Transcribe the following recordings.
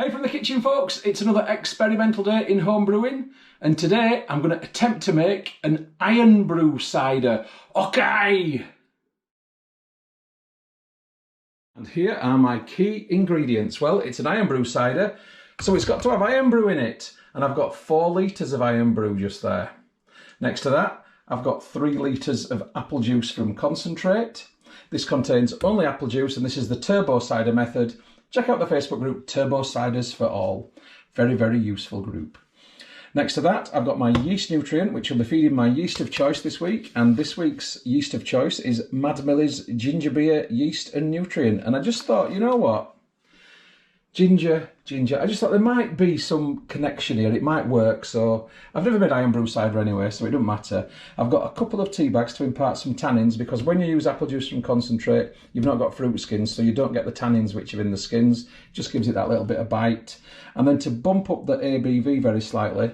Hey from the kitchen folks, it's another experimental day in home brewing, and today I'm going to attempt to make an IRN-BRU cider. Okay! And here are my key ingredients. Well, it's an IRN-BRU cider, so it's got to have IRN-BRU in it, and I've got 4 litres of IRN-BRU just there. Next to that, I've got 3 litres of apple juice from concentrate. This contains only apple juice, and this is the turbo cider method. Check out the Facebook group, Turbo Ciders for All. Very, very useful group. Next to that, I've got my yeast nutrient, which will be feeding my yeast of choice this week. And this week's yeast of choice is Mad Millie's Ginger Beer Yeast and Nutrient. And I just thought, you know what? Ginger. I just thought there might be some connection here. It might work. So I've never made IRN-BRU cider anyway, so it doesn't matter. I've got a couple of tea bags to impart some tannins, because when you use apple juice from concentrate, you've not got fruit skins, so you don't get the tannins which are in the skins. It just gives it that little bit of bite. And then to bump up the ABV very slightly,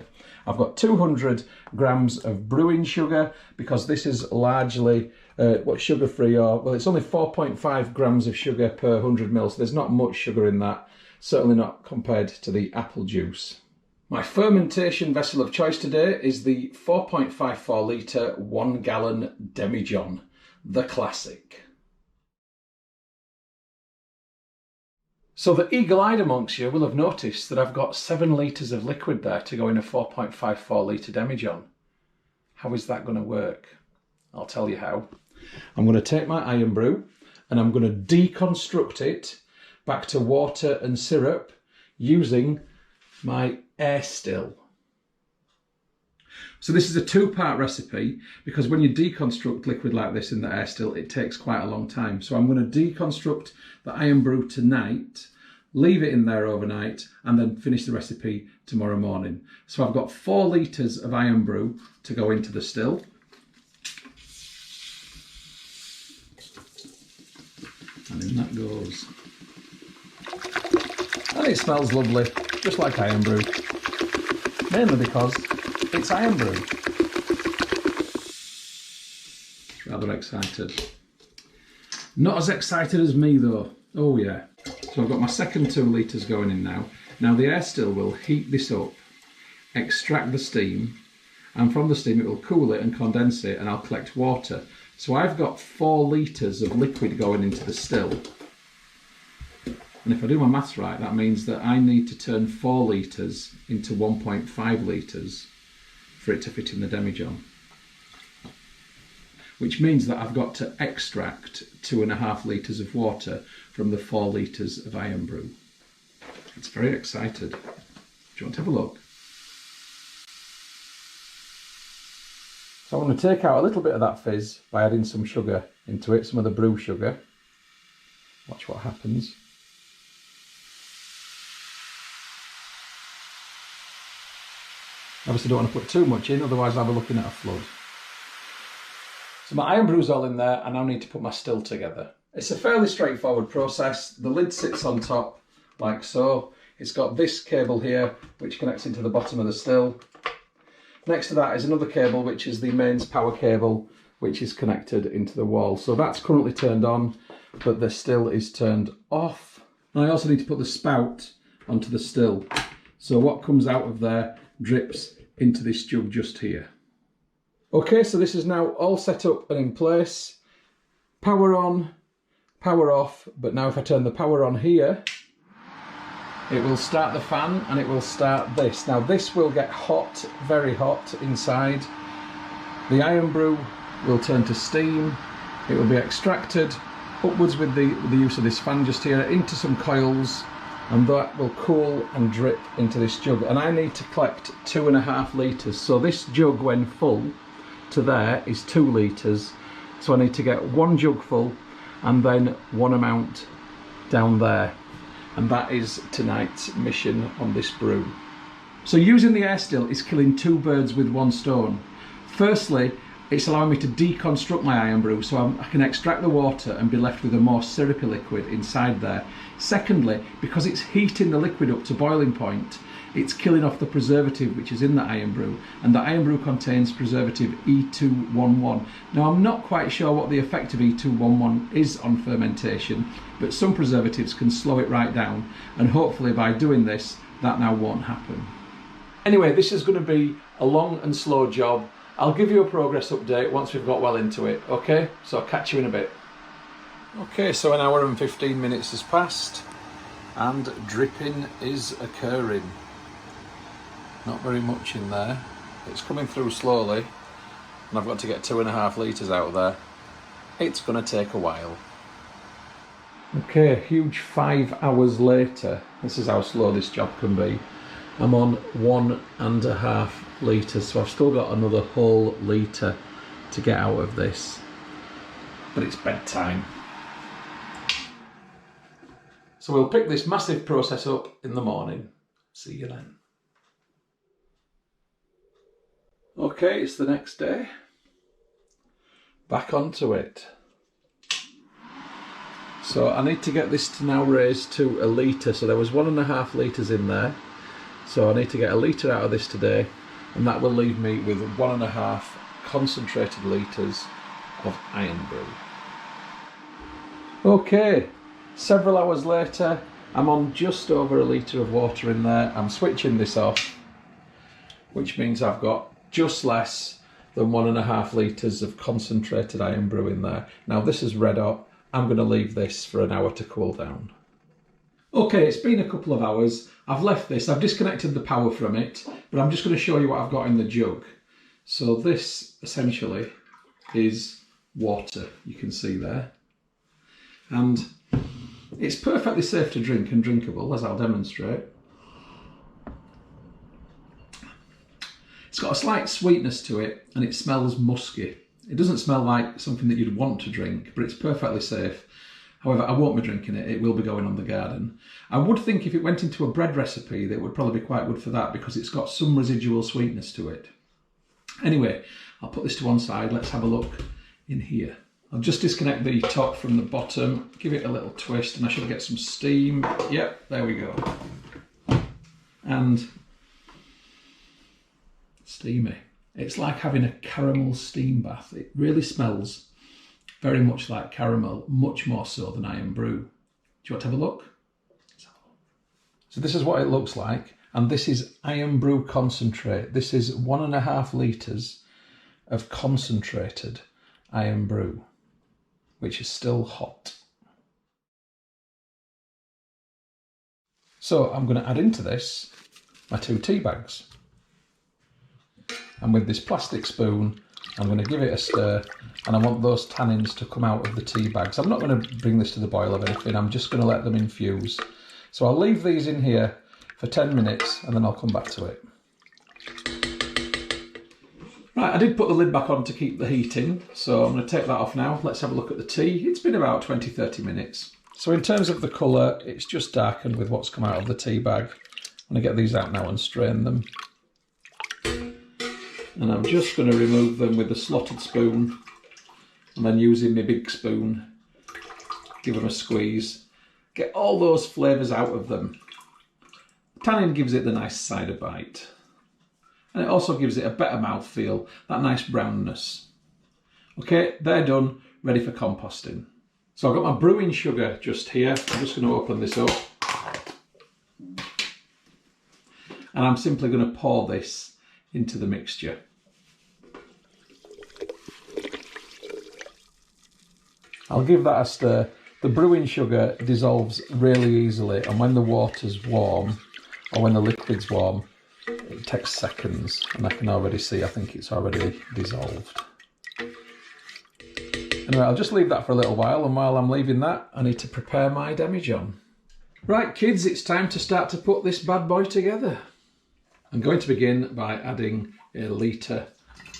I've got 200 grams of brewing sugar, because this is largely sugar-free, or, well, it's only 4.5 grams of sugar per 100 ml, so there's not much sugar in that. Certainly not compared to the apple juice. My fermentation vessel of choice today is the 4.54 litre 1 gallon demijohn, the classic. So the eagle-eyed amongst you will have noticed that I've got 7 litres of liquid there to go in a 4.54 litre demijohn. How is that going to work? I'll tell you how. I'm going to take my IRN-BRU and I'm going to deconstruct it back to water and syrup using my air still. So this is a 2-part recipe, because when you deconstruct liquid like this in the air still, it takes quite a long time. So I'm going to deconstruct the IRN-BRU tonight, leave it in there overnight, and then finish the recipe tomorrow morning. So I've got 4 litres of IRN-BRU to go into the still. And in that goes. And it smells lovely, just like IRN-BRU. Mainly because it's IRN-BRU. Rather excited. Not as excited as me though. Oh yeah. So I've got my second 2 litres going in now. Now the air still will heat this up, extract the steam, and from the steam it will cool it and condense it, and I'll collect water. So I've got 4 litres of liquid going into the still. And if I do my maths right, that means that I need to turn 4 litres into 1.5 litres for it to fit in the demijohn. Which means that I've got to extract 2.5 litres of water from the 4 litres of IRN-BRU. It's very excited. Do you want to have a look? So I'm going to take out a little bit of that fizz by adding some sugar into it, some of the brew sugar. Watch what happens. Obviously don't want to put too much in, otherwise I'll be looking at a flood. So my IRN-BRU's all in there, I now need to put my still together. It's a fairly straightforward process. The lid sits on top, like so. It's got this cable here, which connects into the bottom of the still. Next to that is another cable, which is the mains power cable, which is connected into the wall. So that's currently turned on, but the still is turned off. And I also need to put the spout onto the still. So what comes out of there drips into this jug just here. Okay, so this is now all set up and in place. Power on, power off, but now if I turn the power on here, it will start the fan and it will start this. Now this will get hot, very hot inside. The IRN-BRU will turn to steam. It will be extracted upwards with the use of this fan just here into some coils, and that will cool and drip into this jug. And I need to collect 2.5 litres. So this jug, when full to there, is 2 litres. So I need to get 1 jug full and then 1 amount down there. And that is tonight's mission on this brew. So using the air still is killing 2 birds with 1 stone. Firstly, it's allowing me to deconstruct my IRN-BRU, so I can extract the water and be left with a more syrupy liquid inside there. Secondly, because it's heating the liquid up to boiling point, it's killing off the preservative which is in the IRN-BRU, and the IRN-BRU contains preservative E211. Now, I'm not quite sure what the effect of E211 is on fermentation, but some preservatives can slow it right down, and hopefully by doing this, that now won't happen. Anyway, this is going to be a long and slow job. I'll give you a progress update once we've got well into it, okay? So I'll catch you in a bit. Okay, so an hour and 15 minutes has passed and dripping is occurring. Not very much in there. It's coming through slowly and I've got to get 2.5 litres out of there. It's going to take a while. Okay, a huge 5 hours later. This is how slow this job can be. I'm on 1.5 litres, so I've still got another whole litre to get out of this. But it's bedtime. So we'll pick this massive process up in the morning. See you then. Okay, it's the next day. Back onto it. So I need to get this to now raise to a litre. So there was 1.5 litres in there. So I need to get a litre out of this today, and that will leave me with 1.5 concentrated litres of IRN-BRU. Okay, several hours later, I'm on just over a litre of water in there. I'm switching this off, which means I've got just less than 1.5 litres of concentrated IRN-BRU in there. Now this is red hot. I'm going to leave this for an hour to cool down. Okay, it's been a couple of hours. I've left this, I've disconnected the power from it, but I'm just going to show you what I've got in the jug. So this essentially is water, you can see there. And it's perfectly safe to drink and drinkable, as I'll demonstrate. It's got a slight sweetness to it and it smells musky. It doesn't smell like something that you'd want to drink, but it's perfectly safe. However, I won't be drinking it, it will be going on the garden. I would think if it went into a bread recipe, that it would probably be quite good for that because it's got some residual sweetness to it. Anyway, I'll put this to one side, let's have a look in here. I'll just disconnect the top from the bottom, give it a little twist and I should get some steam. Yep, there we go. And steamy. It's like having a caramel steam bath. It really smells very much like caramel, much more so than IRN-BRU. Do you want to have a look? Let's have a look. So this is what it looks like, and this is IRN-BRU concentrate. This is 1.5 litres of concentrated IRN-BRU, which is still hot. So I'm going to add into this my 2 tea bags. And with this plastic spoon, I'm going to give it a stir, and I want those tannins to come out of the tea bags. I'm not going to bring this to the boil of anything, I'm just going to let them infuse. So I'll leave these in here for 10 minutes and then I'll come back to it. Right, I did put the lid back on to keep the heat in, so I'm going to take that off now. Let's have a look at the tea. It's been about 20-30 minutes. So in terms of the colour, it's just darkened with what's come out of the tea bag. I'm going to get these out now and strain them. And I'm just going to remove them with a slotted spoon and then using my big spoon, give them a squeeze, get all those flavours out of them. Tannin gives it the nice cider bite. And it also gives it a better mouthfeel, that nice brownness. Okay, they're done, ready for composting. So I've got my brewing sugar just here. I'm just going to open this up. And I'm simply going to pour this into the mixture. I'll give that a stir. The brewing sugar dissolves really easily, and when the water's warm, or when the liquid's warm, it takes seconds, and I can already see, I think it's already dissolved. Anyway, I'll just leave that for a little while, and while I'm leaving that, I need to prepare my demijohn. Right kids, it's time to start to put this bad boy together. I'm going to begin by adding a litre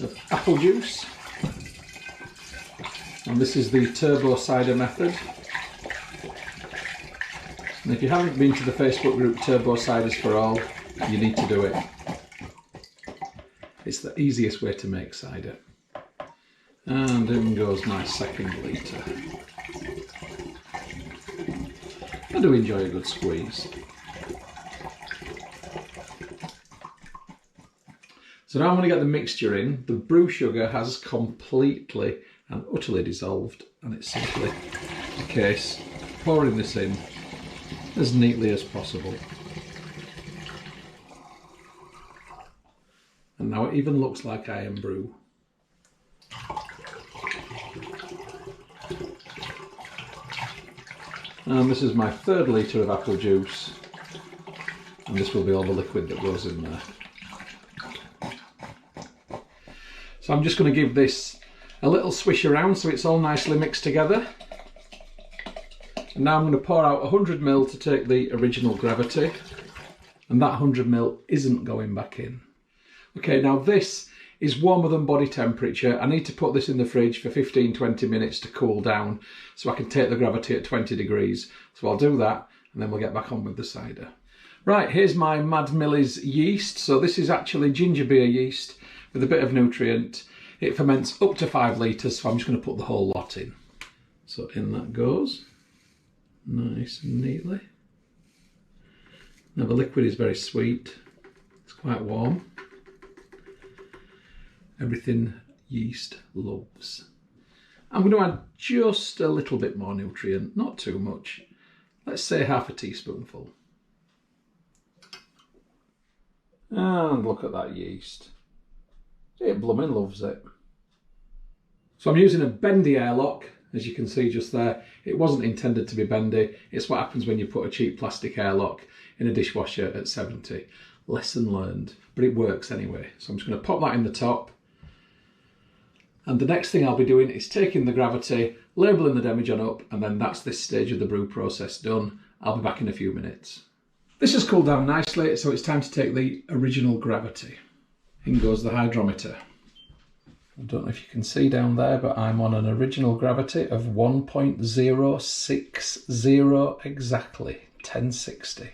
of apple juice. And this is the turbo cider method. And if you haven't been to the Facebook group Turbo Ciders for All, you need to do it. It's the easiest way to make cider. And in goes my second litre. I do enjoy a good squeeze. So now I'm going to get the mixture in. The brew sugar has completely and utterly dissolved, and it's simply a case of pouring this in as neatly as possible. And now it even looks like IRN-BRU. And this is my third litre of apple juice, and this will be all the liquid that goes in there. So I'm just going to give this a little swish around so it's all nicely mixed together. And now I'm going to pour out 100 ml to take the original gravity, and that 100 ml isn't going back in. Okay, now this is warmer than body temperature. I need to put this in the fridge for 15-20 minutes to cool down so I can take the gravity at 20 degrees. So I'll do that and then we'll get back on with the cider. Right, here's my Mad Millie's yeast. So this is actually ginger beer yeast with a bit of nutrient. It ferments up to 5 litres, so I'm just going to put the whole lot in. So in that goes, nice and neatly. Now the liquid is very sweet, it's quite warm. Everything yeast loves. I'm going to add just a little bit more nutrient, not too much. Let's say half a teaspoonful. And look at that yeast. It blooming loves it. So I'm using a bendy airlock, as you can see just there. It wasn't intended to be bendy. It's what happens when you put a cheap plastic airlock in a dishwasher at 70. Lesson learned, but it works anyway. So I'm just going to pop that in the top. And the next thing I'll be doing is taking the gravity, labelling the demijohn up, and then that's this stage of the brew process done. I'll be back in a few minutes. This has cooled down nicely, so it's time to take the original gravity. In goes the hydrometer. I don't know if you can see down there, but I'm on an original gravity of 1.060 exactly, 1060.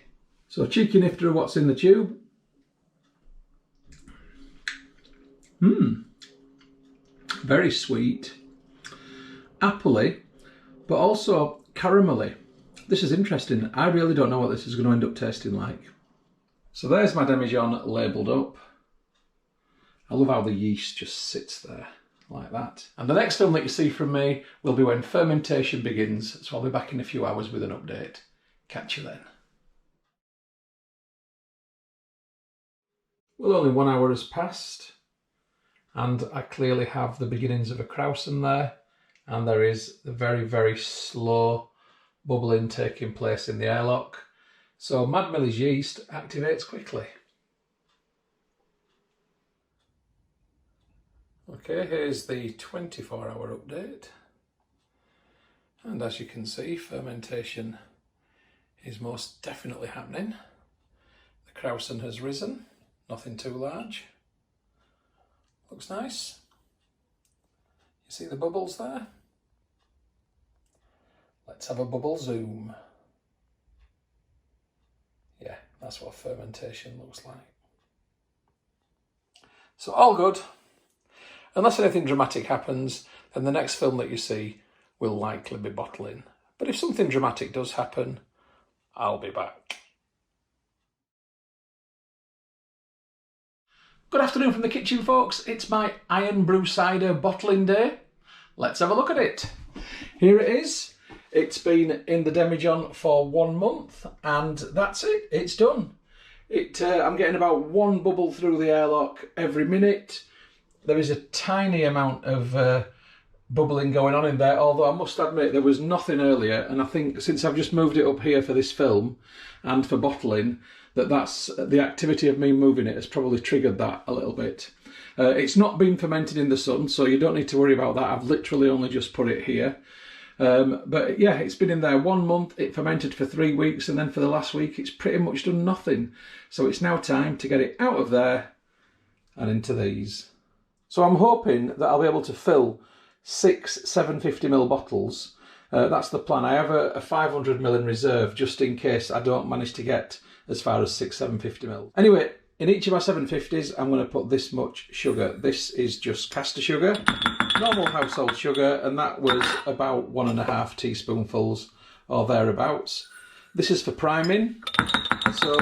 So cheeky nifter of what's in the tube. Very sweet, appley, but also caramelly. This is interesting. I really don't know what this is going to end up tasting like. So there's my demijohn labelled up. I love how the yeast just sits there like that. And the next film that you see from me will be when fermentation begins, so I'll be back in a few hours with an update. Catch you then. Well, only 1 hour has passed, and I clearly have the beginnings of a krausen there, and there is the very, very slow bubbling taking place in the airlock. So Mad Millie's yeast activates quickly. Okay, here's the 24-hour update. And as you can see, fermentation is most definitely happening. The krausen has risen, nothing too large. Looks nice. You see the bubbles there? Let's have a bubble zoom. Yeah, that's what fermentation looks like. So all good. Unless anything dramatic happens, then the next film that you see will likely be bottling. But if something dramatic does happen, I'll be back. Good afternoon from the kitchen, folks. It's my IRN-BRU Cider bottling day. Let's have a look at it. Here it is. It's been in the demijohn for 1 month, and that's it. It's done. I'm getting about 1 bubble through the airlock every minute. There is a tiny amount of bubbling going on in there, although I must admit there was nothing earlier, and I think since I've just moved it up here for this film and for bottling, that's the activity of me moving it has probably triggered that a little bit. It's not been fermented in the sun, so you don't need to worry about that. I've literally only just put it here. But yeah, it's been in there 1 month, it fermented for 3 weeks, and then for the last week it's pretty much done nothing. So it's now time to get it out of there and into these. So I'm hoping that I'll be able to fill 6 750ml bottles. That's the plan. I have a 500ml in reserve just in case I don't manage to get as far as 6 750ml. Anyway, in each of my 750s I'm going to put this much sugar. This is just caster sugar. normal household sugar, and that was about 1.5 teaspoonfuls or thereabouts. This is for priming, so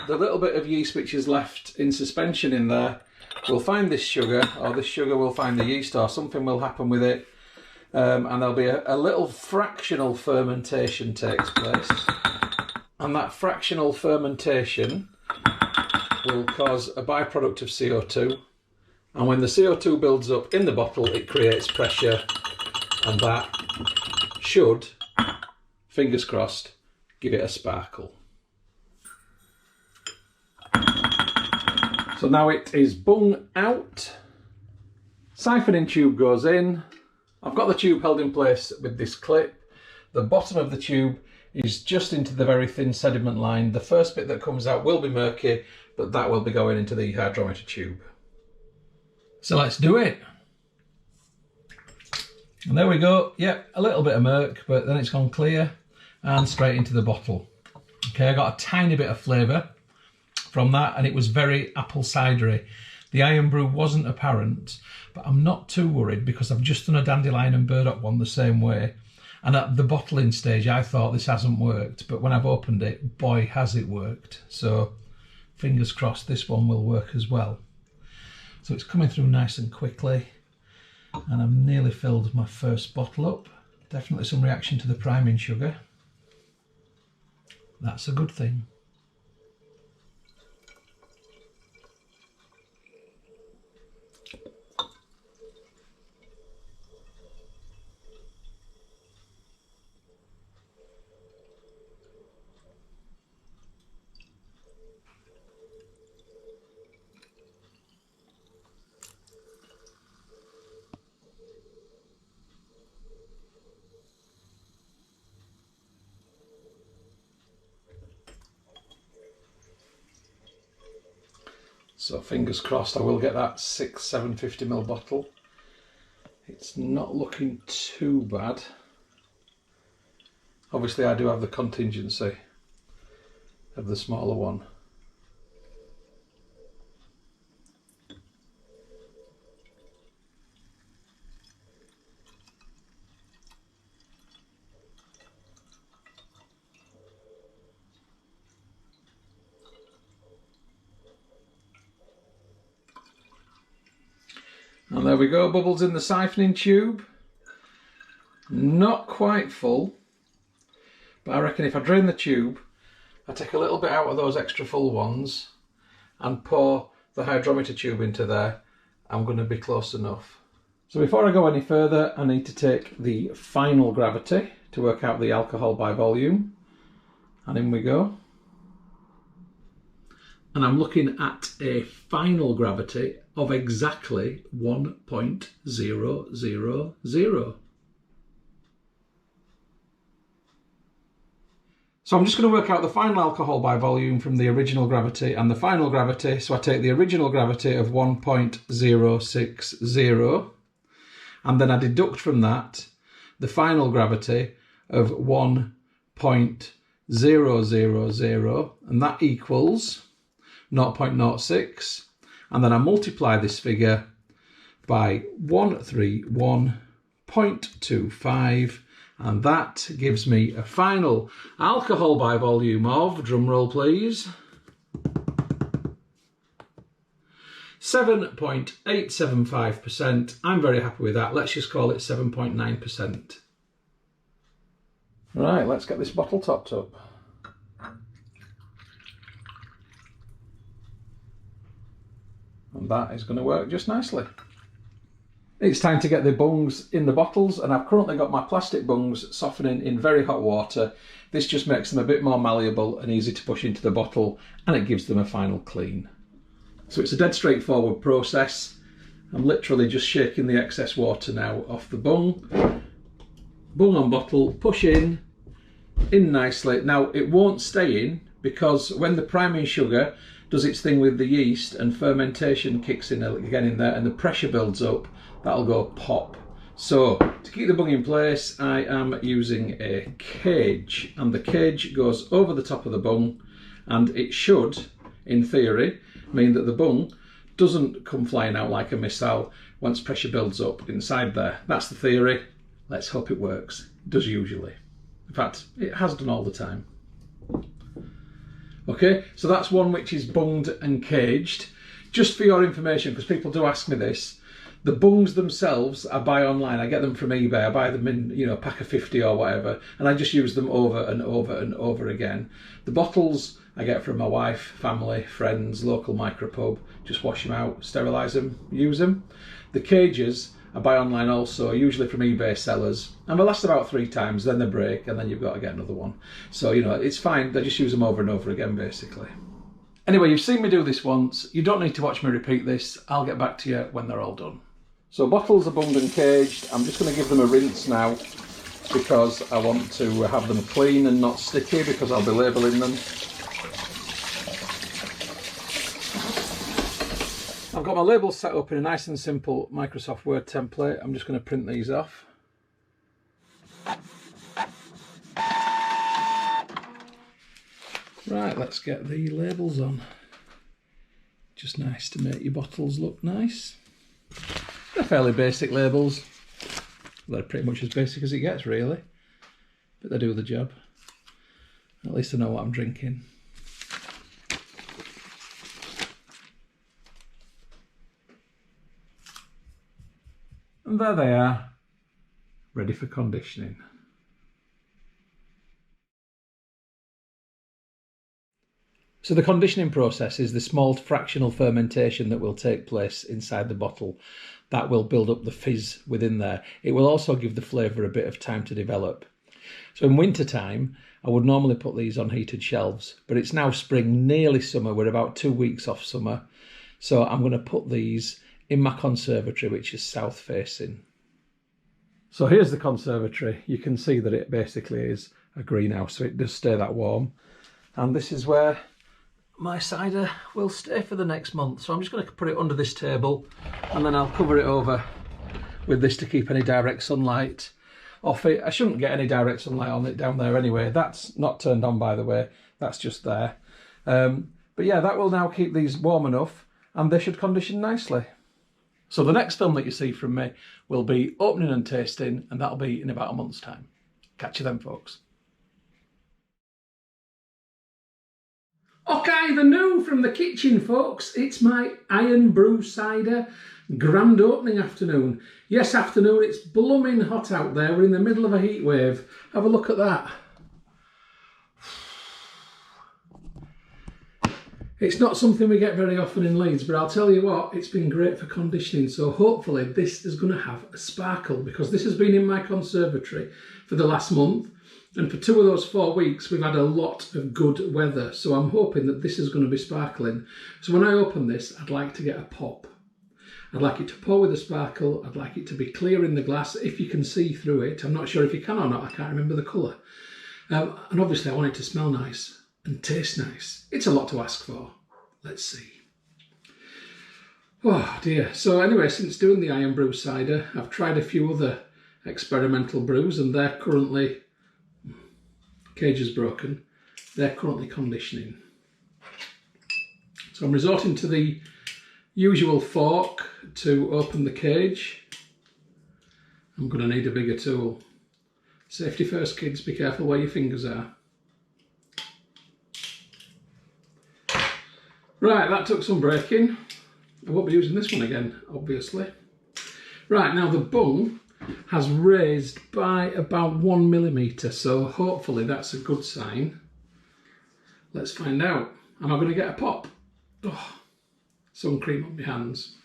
the little bit of yeast which is left in suspension in there will find this sugar, or this sugar will find the yeast, or something will happen with it, and there'll be a little fractional fermentation takes place, and that fractional fermentation will cause a byproduct of CO2, and when the CO2 builds up in the bottle it creates pressure, and that should, fingers crossed, give it a sparkle. So now it is bung out, siphoning tube goes in. I've got the tube held in place with this clip. The bottom of the tube is just into the very thin sediment line. The first bit that comes out will be murky, but that will be going into the hydrometer tube. So let's do it. And there we go. Yep, a little bit of murk, but then it's gone clear and straight into the bottle. Okay, I got a tiny bit of flavour from that, and it was very apple cidery. The IRN-BRU wasn't apparent, but I'm not too worried because I've just done a dandelion and burdock one the same way. And at the bottling stage, I thought this hasn't worked, but when I've opened it, boy, has it worked. So fingers crossed this one will work as well. So it's coming through nice and quickly, and I've nearly filled my first bottle up. Definitely some reaction to the priming sugar. That's a good thing. So fingers crossed I will get that 750ml bottle. It's not looking too bad. Obviously I do have the contingency of the smaller one. And there we go, bubbles in the siphoning tube. Not quite full, but I reckon if I drain the tube, I take a little bit out of those extra full ones and pour the hydrometer tube into there, I'm going to be close enough. So before I go any further, I need to take the final gravity to work out the alcohol by volume. And in we go. And I'm looking at a final gravity of exactly 1.000. So I'm just going to work out the final alcohol by volume from the original gravity and the final gravity. So I take the original gravity of 1.060 and then I deduct from that the final gravity of 1.000, and that equals 0.06, and then I multiply this figure by 131.25, and that gives me a final alcohol by volume of, drumroll please, 7.875%. I'm very happy with that. Let's just call it 7.9%. Right, let's get this bottle topped up. And that is going to work just nicely. It's time to get the bungs in the bottles, and I've currently got my plastic bungs softening in very hot water. This just makes them a bit more malleable and easy to push into the bottle, and it gives them a final clean. So it's a dead straightforward process. I'm literally just shaking the excess water now off the bung. Bung on bottle, push in nicely. Now it won't stay in because when the priming sugar does its thing with the yeast and fermentation kicks in again in there and the pressure builds up, that'll go pop. So to keep the bung in place, I am using a cage, and the cage goes over the top of the bung, and it should, in theory, mean that the bung doesn't come flying out like a missile once pressure builds up inside there. That's the theory. Let's hope it works. It does usually. In fact, it has done all the time. Okay, so that's one which is bunged and caged. Just for your information, because people do ask me this, the bungs themselves I buy online. I get them from eBay. I buy them in, a pack of 50 or whatever, and I just use them over and over and over again. The bottles I get from my wife, family, friends, local micropub. Just wash them out, sterilise them, use them. The cages I buy online also, usually from eBay sellers, and they last about 3 times, then they break, and then you've got to get another one. So, it's fine. They just use them over and over again, basically. Anyway, you've seen me do this once. You don't need to watch me repeat this. I'll get back to you when they're all done. So bottles are bunged and caged. I'm just going to give them a rinse now because I want to have them clean and not sticky because I'll be labelling them. I've got my labels set up in a nice and simple Microsoft Word template. I'm just going to print these off. Right, let's get the labels on. Just nice to make your bottles look nice. They're fairly basic labels. They're pretty much as basic as it gets, really. But they do the job. At least I know what I'm drinking. And there they are, ready for conditioning. So the conditioning process is the small fractional fermentation that will take place inside the bottle that will build up the fizz within there. It will also give the flavour a bit of time to develop. So in winter time, I would normally put these on heated shelves, but it's now spring, nearly summer. We're about 2 weeks off summer. So I'm going to put these in my conservatory, which is south facing. So here's the conservatory. You can see that it basically is a greenhouse, so it does stay that warm. And this is where my cider will stay for the next month. So I'm just going to put it under this table and then I'll cover it over with this to keep any direct sunlight off it. I shouldn't get any direct sunlight on it down there anyway. That's not turned on, by the way. That's just there. But yeah, that will now keep these warm enough and they should condition nicely. So the next film that you see from me will be opening and tasting, and that'll be in about a month's time. Catch you then, folks. Okay, the new from the kitchen, folks. It's my IRN-BRU Cider grand opening afternoon. Yes, afternoon, it's blooming hot out there. We're in the middle of a heat wave. Have a look at that. It's not something we get very often in Leeds, but I'll tell you what, it's been great for conditioning. So hopefully this is going to have a sparkle, because this has been in my conservatory for the last month. And for 2 of those 4 weeks, we've had a lot of good weather. So I'm hoping that this is going to be sparkling. So when I open this, I'd like to get a pop. I'd like it to pour with a sparkle. I'd like it to be clear in the glass, if you can see through it. I'm not sure if you can or not. I can't remember the colour. And obviously I want it to smell nice and taste nice. It's a lot to ask for. Let's see. Oh dear. So anyway, since doing the IRN-BRU Cider, I've tried a few other experimental brews, and they're currently, cage is broken, they're currently conditioning. So I'm resorting to the usual fork to open the cage. I'm going to need a bigger tool. Safety first, kids, be careful where your fingers are. Right, that took some breaking. I won't be using this one again, obviously. Right, now the bung has raised by about 1 millimetre, so hopefully that's a good sign. Let's find out. Am I going to get a pop? Oh, sun cream on my hands.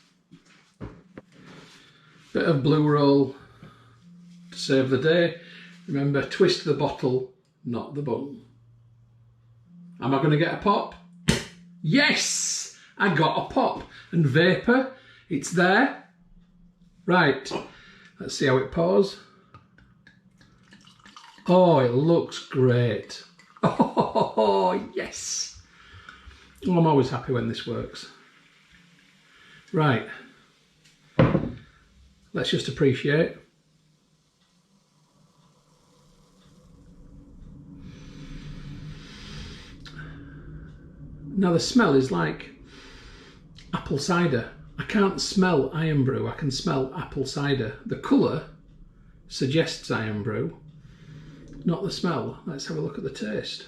Bit of blue roll to save the day. Remember, twist the bottle, not the bung. Am I going to get a pop? Yes! I got a pop. And vapour, it's there. Right, let's see how it pours. Oh, it looks great. Oh, yes. Oh, I'm always happy when this works. Right, let's just appreciate. Now the smell is like apple cider. I can't smell IRN-BRU, I can smell apple cider. The colour suggests IRN-BRU, not the smell. Let's have a look at the taste.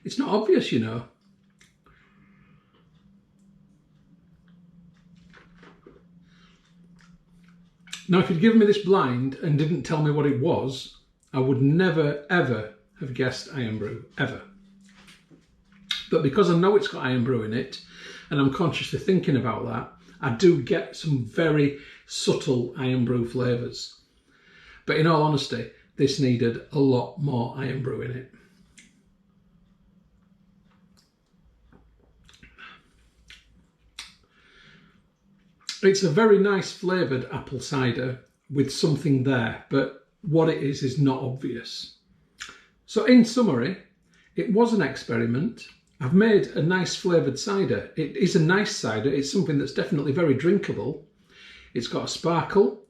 It's not obvious, you know. Now, if you'd given me this blind and didn't tell me what it was, I would never, ever have guessed IRN-BRU, ever. But because I know it's got IRN-BRU in it, and I'm consciously thinking about that, I do get some very subtle IRN-BRU flavours. But in all honesty, this needed a lot more IRN-BRU in it. It's a very nice flavoured apple cider with something there, but what it is not obvious. So in summary, it was an experiment. I've made a nice flavoured cider. It is a nice cider. It's something that's definitely very drinkable. It's got a sparkle.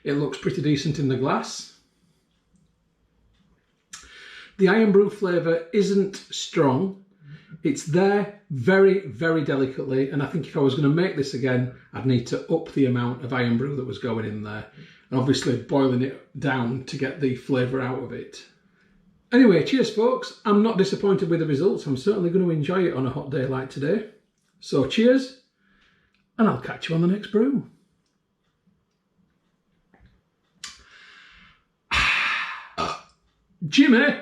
It looks pretty decent in the glass. The IRN-BRU flavour isn't strong. It's there very, very delicately, and I think if I was going to make this again, I'd need to up the amount of IRN-BRU that was going in there, and obviously boiling it down to get the flavour out of it. Anyway, cheers folks. I'm not disappointed with the results. I'm certainly going to enjoy it on a hot day like today. So cheers, and I'll catch you on the next brew. Jimmy!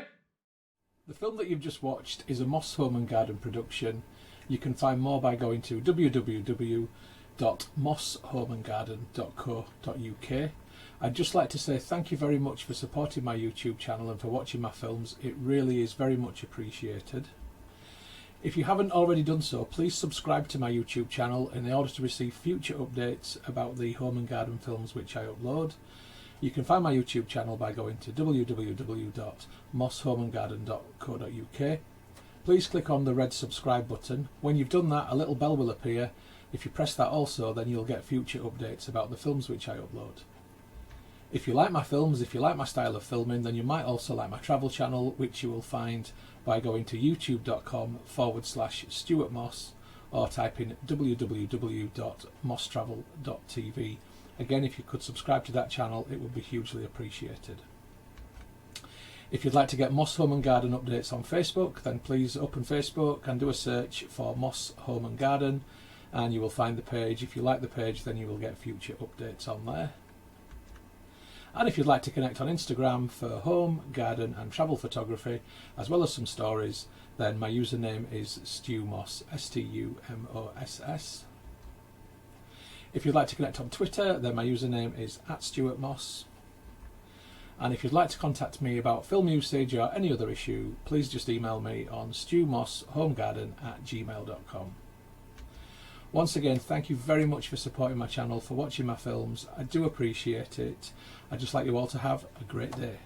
The film that you've just watched is a Moss Home & Garden production. You can find more by going to www.mosshomeandgarden.co.uk. I'd just like to say thank you very much for supporting my YouTube channel and for watching my films. It really is very much appreciated. If you haven't already done so, please subscribe to my YouTube channel in order to receive future updates about the home and garden films which I upload. You can find my YouTube channel by going to www.mosshomeandgarden.co.uk. Please click on the red subscribe button. When you've done that, a little bell will appear. If you press that also, then you'll get future updates about the films which I upload. If you like my films, if you like my style of filming, then you might also like my travel channel, which you will find by going to youtube.com/Stuart Moss or type in www.mosstravel.tv. Again, if you could subscribe to that channel, it would be hugely appreciated. If you'd like to get Moss Home and Garden updates on Facebook, then please open Facebook and do a search for Moss Home and Garden, and you will find the page. If you like the page, then you will get future updates on there. And if you'd like to connect on Instagram for home, garden and travel photography, as well as some stories, then my username is StuMoss, STUMOSS. If you'd like to connect on Twitter, then my username is @StuartMoss. And if you'd like to contact me about film usage or any other issue, please just email me on stewmosshomegarden@gmail.com. Once again, thank you very much for supporting my channel, for watching my films. I do appreciate it. I'd just like you all to have a great day.